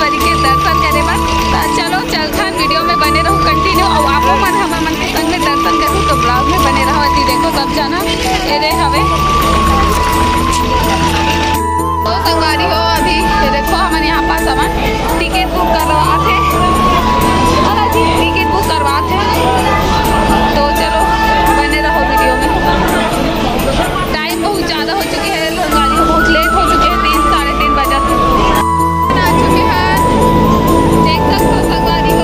बम्बलेश्वरी के दर्शन करे बस। चलो चलथन, वीडियो में बने रहो कंटिन्यू। और आप मन हमारे मन के संग में दर्शन करूँ तो ब्लॉग में बने रहो। अति देखो सब जाना एरे हवे तो संगवारी हो। अभी देखो हमारे यहाँ पास हमार टिकट बुक करवाते टिकट बुक करवाते तो चलो बने रहो वीडियो में। टाइम बहुत ज़्यादा हो चुकी है, गाड़ी बहुत लेट हो चुके हैं, 3 साढ़े 3 बजे आ चुके हैं। देख सकते हो संगवारी हो।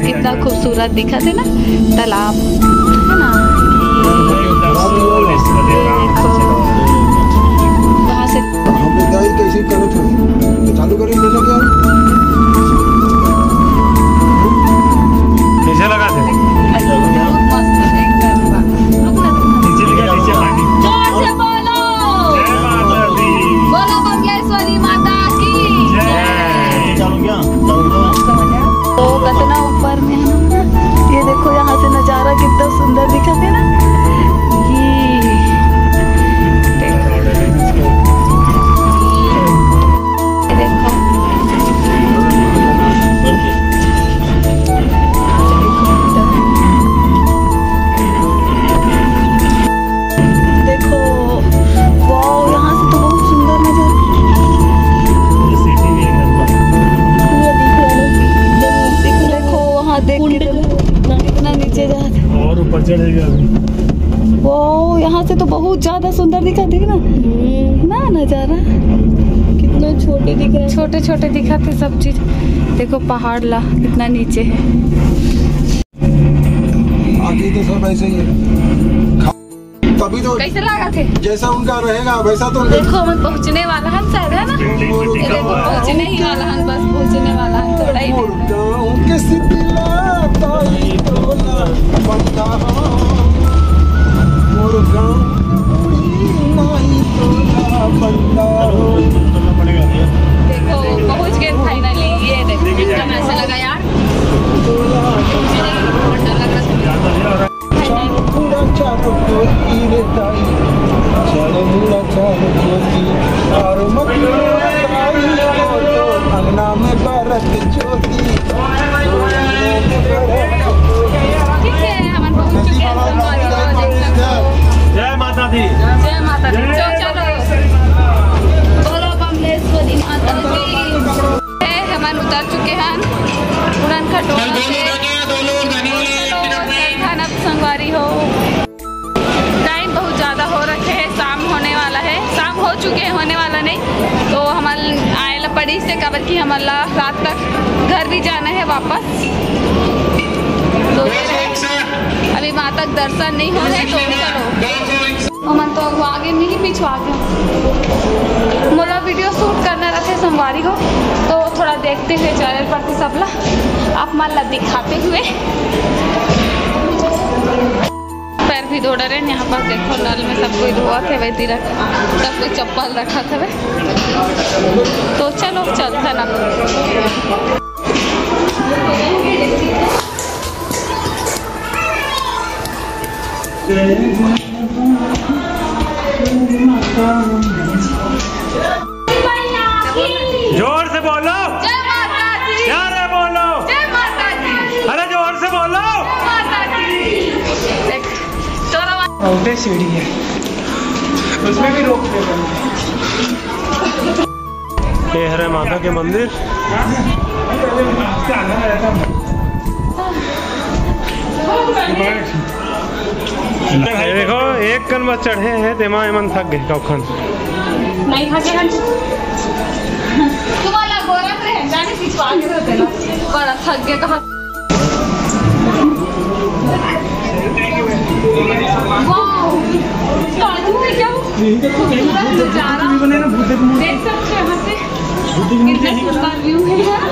कितना खूबसूरत दिखा थे ना तालाब, है ना। देखो वहाँ से कैसे करो चालू करें कैसे लगा थे बोलो बम्बलेश्वरी माता की तो कितना ऊपर में है ना। ये देखो यहाँ से नज़ारा कितना सुंदर दिखा है ना। कितना नीचे जा और ऊपर चढ़ेगा वो। यहाँ से तो बहुत ज्यादा सुंदर दिखा ना नजारा। कितना छोटे दिख रहे, छोटे छोटे दिखाते सब चीज। देखो पहाड़ ला कितना नीचे है। आगे तो सब ऐसे ही है। तभी तो कैसे लगा थे जैसा उनका रहेगा वैसा तो। देखो हम पहुँचने वाला है शायद, है ना। देखो पहुँचने ही वाला है, बस पहुँचने वाला है, थोड़ा ही। देखो पहुँच गए फाइनली। ये देखो कितना अच्छा लगा यार। अंगना में भारत ज्योति ठीक है, हम पहुँच चुके हैं। जय माता दी, जय माता दी। चलो बोलो बम्बलेश्वरी माता की। हम उतर चुके हैं उड़न खटोला से। अब संगवारी हो। टाइम बहुत ज़्यादा हो रखे है, शाम होने वाला है, शाम हो चुके हैं, होने वाला नहीं। तो हमारे आयल पड़ी से कबर की हमारा रात तक घर भी जाना है वापस। तो अभी वहाँ तक दर्शन नहीं हो रहे तो चलो मन तो आगे नहीं पिछवा के मोला वीडियो शूट करना रखे सोमवारी को। तो थोड़ा देखते हुए चैनल पर सबला आप मन ला दिखाते हुए पैर भी धो रहे हैं। यहाँ पर देखो नल में सब कोई धोआ थे वही तीरक, सब कोई चप्पल रखा था। तो चलो चलते ना। जोर से बोलो। जय माता दी। क्या रे बोलो। जय माता दी। अरे जोर से बोलो। जय माता दी। देख उल्टे सीढ़ी है, उसमें भी रोक देते हैं। ये है माता के मंदिर। ये देखो एक कन बस चढ़े हैं तेमा एमन थक गए कौखन। नहीं खाते हैं तुम्हारा गोरा पे है जाने पिछवा के रहते ना बड़ा थक गया कहाँ। वाओ बाजू में क्या पूरा नजारा देख सकते हैं यहाँ से कितना सुंदर व्यू है यार।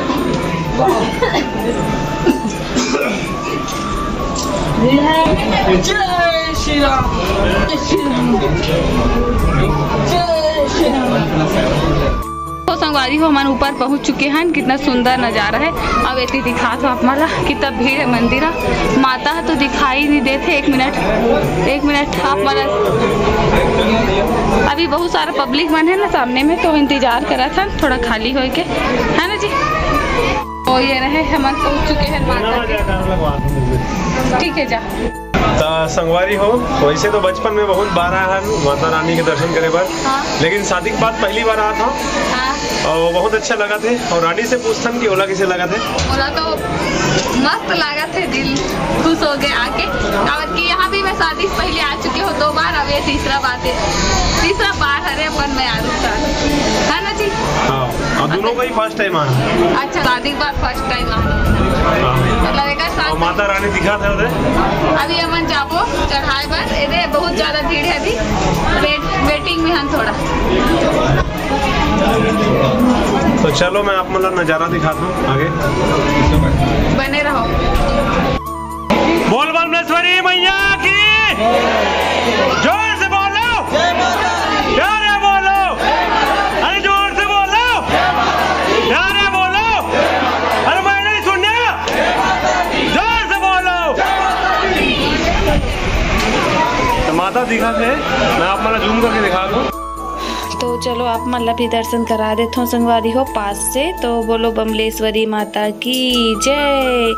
जय श्री राम। जय श्री राम। जय श्री राम। तो संगवारी हो हमारे ऊपर पहुंच चुके हैं। कितना सुंदर नज़ारा है। अब इतनी दिखा तो आप मला कितना भीड़ है मंदिर माता तो दिखाई नहीं देते। एक मिनट आप मला अभी बहुत सारा पब्लिक मन है ना सामने में तो इंतजार करा था थोड़ा खाली हो के है ना जी। तो ये रहे हम पहुंच चुके हैं माता। ठीक है जा संगवारी हो वैसे तो बचपन में बहुत बार आया है माता रानी के दर्शन करे पर। हाँ। लेकिन शादी के बाद पहली बार आया था। हाँ। और बहुत अच्छा लगा थे। और रानी से पूछथन कि ओला कैसे लगा थे। ओला तो मस्त लगा थे दिल खुश हो गए आके। और कि यहाँ भी मैं शादी से पहले आ चुकी हूँ 2 बार। अब ये तीसरा बार है अपन में आ रुकता है ना जी। हाँ और दोनों का ही फर्स्ट टाइम आना। अच्छा शादी के बाद फर्स्ट टाइम आना लगेगा साथ। माता रानी दिखा था उधर। अभी अपन जाबो चढ़ाए बस इधर बहुत ज्यादा भीड़ है अभी वेटिंग में हम थोड़ा। तो चलो मैं आप मतलब नज़ारा दिखाता हूँ आगे बने रहो। बोल बमलेश्वरी मैया की जोर से बोलो। प्यार है बोलो। अरे जोर से बोलो। प्यार है बोलो। अरे मैं नहीं सुनने जोर से बोलो। तो माता दिखा थे मैं आप मतलब जूम करके दिखा दूँ। तो चलो आप मतलब भी दर्शन करा देता हूँ संगवारी हो पास से। तो बोलो बमलेश्वरी माता की जय।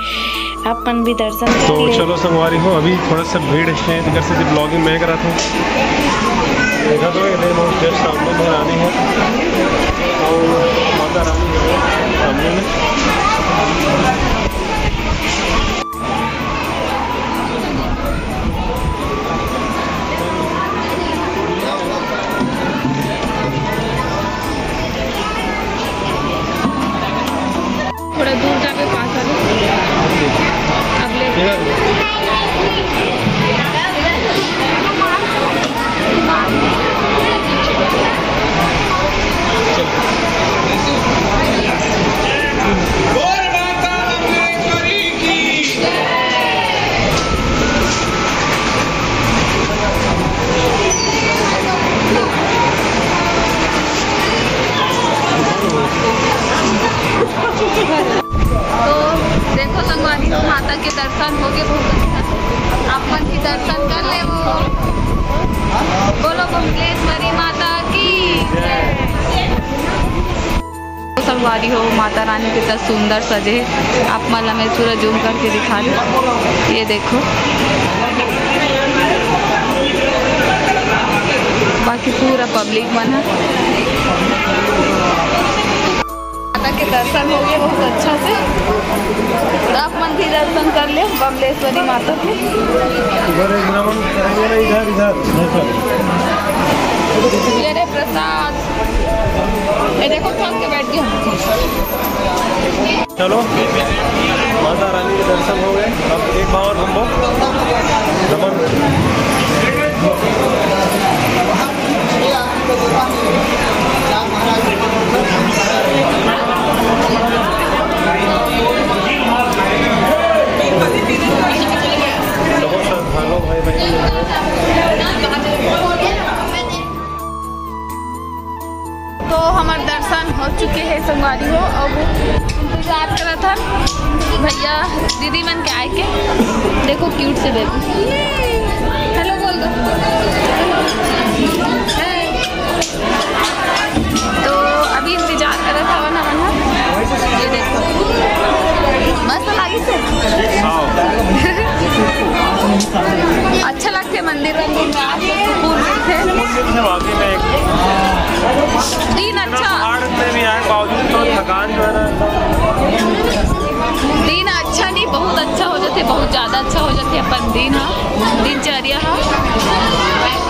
अपन भी दर्शन कर तो ले। चलो संगवारी हो अभी थोड़ा सा भीड़ है इधर से ब्लॉगिंग मैं करा था। देखा तो जस्ट सामने में रानी है और माता रानी है सामने में। थोड़ा दूर जाके पास आ अब ले तो देखो संगवारी माता के दर्शन हो गए बहुत अच्छा। अपन भी दर्शन कर ले वो बोलो बमलेश्वरी माता की तो संगवारी हो माता रानी कितना सुंदर सजे। आप मला में पूरा जूम करके दिखा दो। ये देखो बाकी पूरा पब्लिक बना माता के दर्शन हो गए बहुत अच्छा से। आप मन भी दर्शन कर ले बमलेश्वरी माता के। ये रे प्रसाद ये देखो थक के बैठ गया। चलो माता रानी के दर्शन हो गए। अब एक बार और हम नमन तो हमारे दर्शन हो चुके हैं संगवारी हो। अब इंतजार करा था भैया दीदी मन के आए के। देखो क्यूट से बेबी। हेलो अच्छा हो जाती अपन दिन दिनचर्या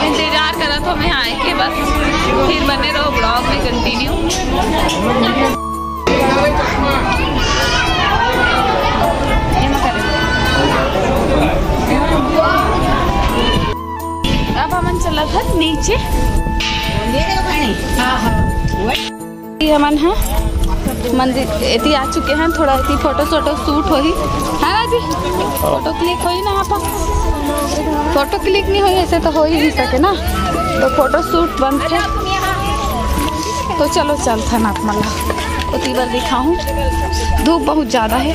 इंतजार करत हो मैं आए के बस फिर बने रहो ब्लॉग में कंटिन्यू। अब हम चला था नीचे हमन है मंदिर इतनी आ चुके हैं। थोड़ा इतनी फोटो शूट हो ही है ना जी, फोटो क्लिक हो ही ना। यहाँ पर फोटो क्लिक नहीं हुई ऐसे तो हो ही नहीं सके ना, तो फोटो शूट बंद थे। तो चलो चलता ना मला उतनी बार दिखाऊँ, धूप बहुत ज़्यादा है।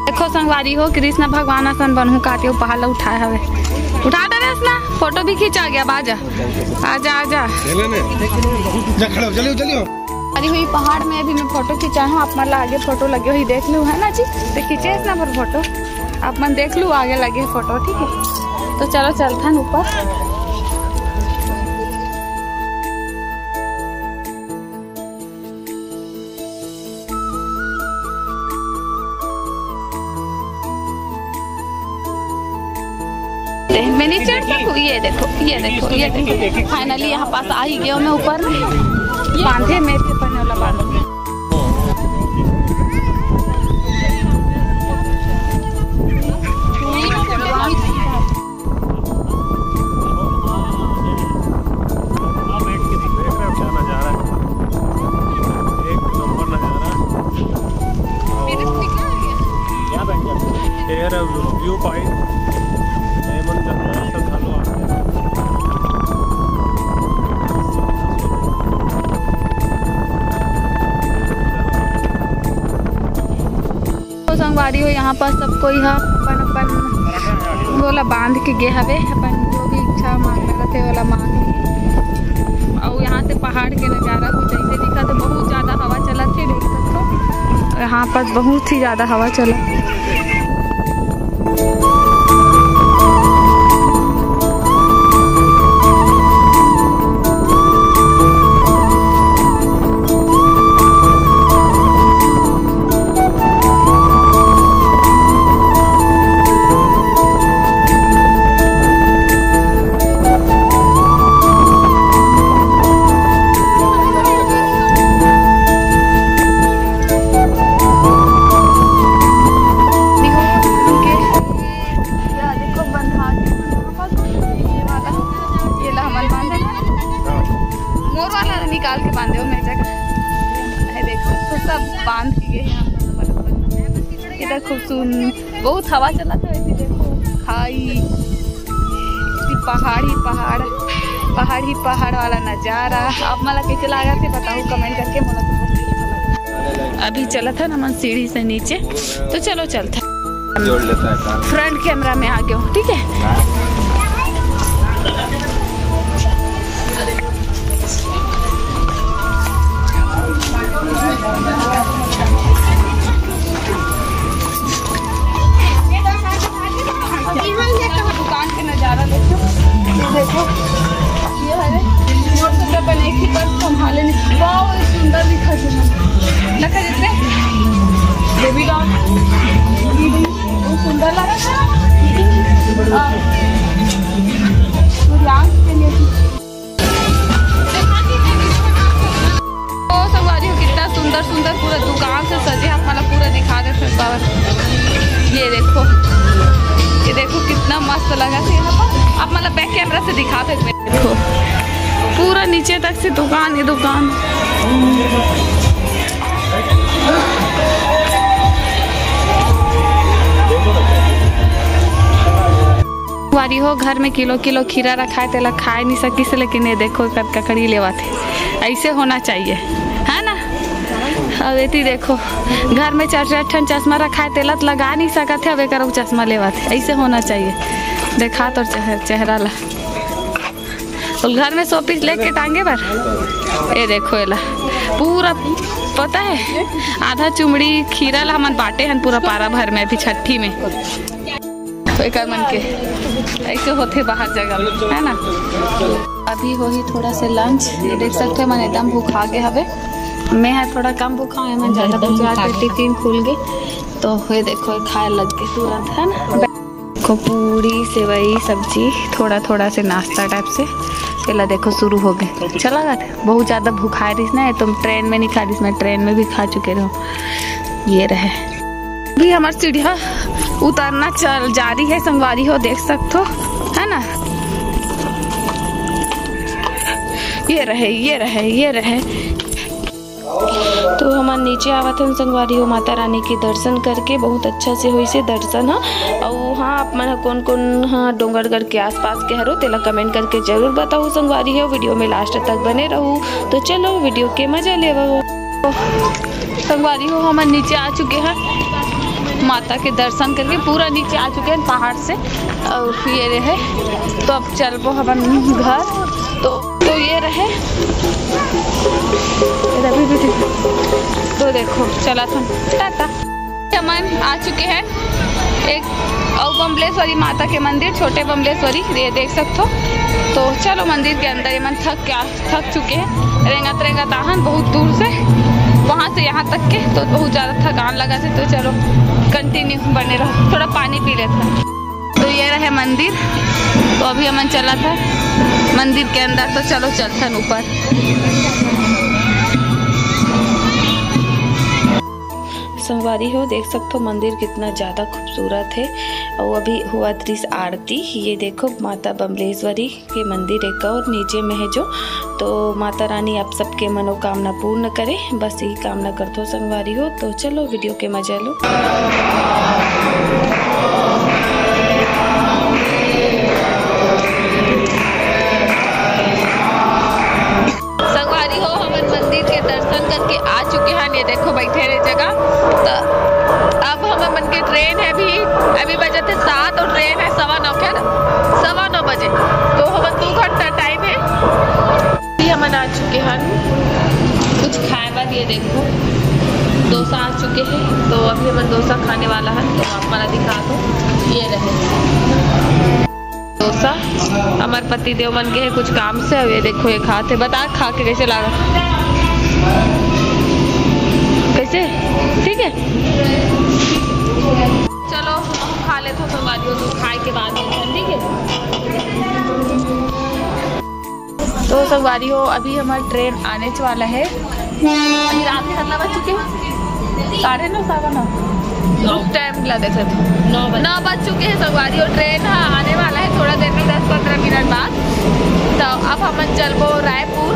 देखो संगवारी हो कृष्ण भगवान आसन बनहूँ काटे पहाड़ उठाए हवे उठा दे ना, फोटो भी खींचा गया। आजा आजा आजा अरे हुई पहाड़ में अभी मैं फोटो खिंचा हूँ। आप मतलब आगे फोटो लगे हुई देख लूँ है ना जी, तो खींचे ना पर फोटो आप मन देख लूँ आगे लगे फोटो, ठीक है। तो चलो चलता है ऊपर। मैं नहीं चढ़ सकूँ, ये देखो ये देखो ये देखो फाइनली यहाँ पास आ ही गया मैं ऊपर में। बांधे में पड़ने वाला बांधे व्यू पॉइंट संगवारी हो यहाँ पर सब कोई है अपन अपन बोला बांध के गे हवे अपन जो भी इच्छा मांग रखे वाला मांग। और यहाँ से पहाड़ के नज़ारा कुछ ऐसे दिखा तो बहुत ज़्यादा हवा चला थे, देख सकते हो यहाँ पर बहुत ही ज़्यादा हवा चला। निकाल के बांधे हो मेरी जगह है, देखो तो सब बांध के गए यहाँ इधर खूबसूरत बहुत हवा चला था। वैसे देखो खाई पहाड़ ही पहाड़ वाला नज़ारा। अब मला कैसे लगा थे बताओ कमेंट करके। मला अभी चला था ना मन सीढ़ी से नीचे, तो चलो चलता फ्रंट कैमरा में आ गया हूँ, ठीक है। दुकान के नज़ारा देखो, देखो ये है एक ही पर संभाले नहीं, बहुत सुंदर दिखा लगा जितने बेबी डॉल बहुत सुंदर लगा था। कितना सुंदर सुंदर पूरा दुकान से सजे आप मतलब पूरा दिखा देते पावर। ये देखो कितना मस्त लगा था यहाँ पर। आप मतलब बैक कैमरा से दिखा देते देखो पूरा नीचे तक से दुकान ही दुकान। वारी हो घर में किलो किलो खीरा रखा है, तेला खाए नहीं सकी से, लेकिन ये देखो ककड़ी लेवा थे। ऐसे होना चाहिए है ना। अब ये देखो घर में 4-4 ठन चश्मा रखा है, तेला तो लगा नहीं सका थे, अब एक चश्मा लेवा थे। ऐसे होना चाहिए। देखा तो चेहरा ला तो घर में 100 पीस लेके टांगे पर ये देखो एला पूरा पता है आधा चुमड़ी खीरा ला हमन बांटे हैं पूरा पारा भर में अभी छठी में। तो एक मन के ऐसे होते बाहर जगह है ना। अभी हो ही थोड़ा से लंच, ये देख सकते हैं मन एकदम भूखा गए हवे। मैं है थोड़ा कम भूखा है, मन ज़्यादा भूखा टिफिन खुल गए तो ये देखो खाए लग के तुरंत है ना। को पूड़ी सेवई सब्जी थोड़ा थोड़ा से नाश्ता टाइप से पहला देखो शुरू हो गए। चला गया बहुत ज़्यादा भूखा रही ना, तुम ट्रेन में नहीं खा रही, मैं ट्रेन में भी खा चुके रहो। ये रहे भी हमारी सीढ़ियाँ उतरना चल जारी है संगवारी हो, देख सकते हो है ना। ये रहे ये रहे ये रहे। तो हमारे नीचे आवत हैं संगवारी हो माता रानी के दर्शन करके बहुत अच्छा से हुई से दर्शन है। और हाँ आप मन कौन कौन हाँ डोंगरगढ़ के आसपास के हरो तेला कमेंट करके जरूर बताओ संगवारी हो। वीडियो में लास्ट तक बने रहूँ तो चलो वीडियो के मजा ले संगवारी हो। हम नीचे आ चुके हैं माता के दर्शन करके, पूरा नीचे आ चुके हैं पहाड़ से और ये रहे। तो अब चलो हम घर तो ये रहे तो देखो चला था टाटा। हमन आ चुके हैं एक और बमलेश्वरी माता के मंदिर, छोटे बमलेश्वरी ये देख सकते हो। तो चलो मंदिर के अंदर मन थक चुके हैं, रेंगत रेंगत आहन बहुत दूर से वहाँ से यहाँ तक के, तो बहुत ज़्यादा थकान लगा से। तो चलो कंटिन्यू बने रहो, थोड़ा पानी पी लेते। तो ये रहे मंदिर, तो अभी हमन चला था मंदिर के अंदर। तो चलो चलते ऊपर। संगवारी हो देख सकते हो मंदिर कितना ज़्यादा खूबसूरत है। और अभी हुआ दृश्य आरती, ये देखो माता बमलेश्वरी के मंदिर एक और नीचे में है जो। तो माता रानी आप सबके मनोकामना पूर्ण करे, बस यही कामना करते हो संगवारी हो। तो चलो वीडियो के मजा लो। संगवारी हो हम मंदिर के दर्शन करके आ चुके हैं। ये देखो बैठे रहे जगह। तो अब हम मन के ट्रेन है अभी बजे थे 7 और ट्रेन है 9:15 बजे। तो हम 2 घंटा टाइम है। अभी हम आ चुके हैं कुछ खाए बाद। ये देखो डोसा आ चुके हैं, तो अभी हम डोसा खाने वाला है। तो आप मला दिखा दो, ये रहे डोसा। हमारे पति देव मन के है कुछ काम से। अब ये देखो ये खाते, बता खा के कैसे लगा, कैसे ठीक है। चलो खा ले तो संगवारी हो, तो खाए के बाद ठीक है। तो संगवारी हो अभी हमारा ट्रेन आने वाला है। अभी रात के कितना बज चुके हैं? 9:30 टाइम लगे थे 9 बज चुके हैं संगवारी हो। ट्रेन आने वाला है थोड़ा देर में 10-15 मिनट बाद। तो अब हम चलबो रायपुर।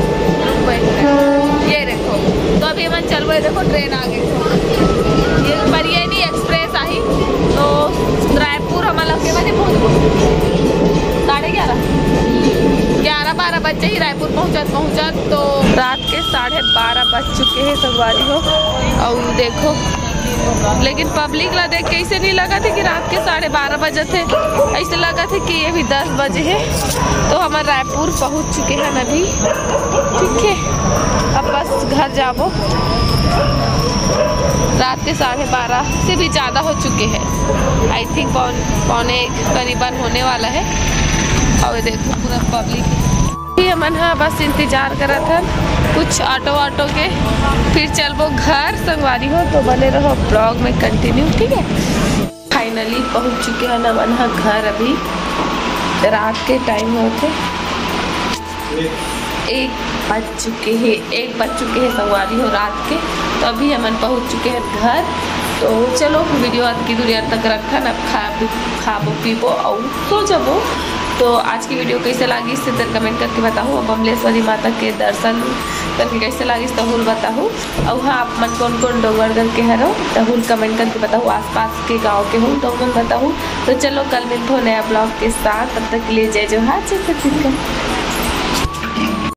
ये देखो तो अभी हम चलबो, ये देखो ट्रेन आ गई ये परियनी एक्सप्रेस आई। तो रायपुर हम लगे बजे पहुँचबो 11:30 बजे ही रायपुर पहुँचत। तो रात के 12:30 बज चुके हैं संगवारी हो। और देखो लेकिन पब्लिक ला देख के ऐसे नहीं लगा था कि रात के 12:30 बजे थे, ऐसे लगा था कि ये भी 10 बजे है। तो हम रायपुर पहुंच चुके हैं अभी, ठीक है। अब बस घर जाबो। रात के 12:30 से भी ज़्यादा हो चुके हैं, आई थिंक 1:45 करीबन होने वाला है। और देखो पूरा पब्लिक हमन हाँ बस इंतजार करा था कुछ ऑटो के, फिर चलबो घर संगवारी हो। तो बने रहो ब्लॉग में कंटिन्यू, ठीक है। फाइनली पहुंच चुके हैं हमन हाँ घर। अभी रात के टाइम होते 1 बज चुके हैं संगवारी हो रात के। तो अभी हमन पहुंच चुके हैं घर। तो चलो वीडियो आज की दूर तक रखा ना, खाबो पीबो और सो जाबो। तो आज की वीडियो कैसे लगी इससे तर कमेंट करके बताओ। बमलेश्वरी माता के दर्शन करके कैसे लगी तहुल बताओ। और हाँ आप मन कौन डोंगरगढ़ के हरो तहुल कमेंट करके बताओ, आसपास के गांव के हो तो बताओ। तो चलो कल मिलते हो नया ब्लॉग के साथ, तब तक के लिए जय जोहार, जय छत्तीसगढ़।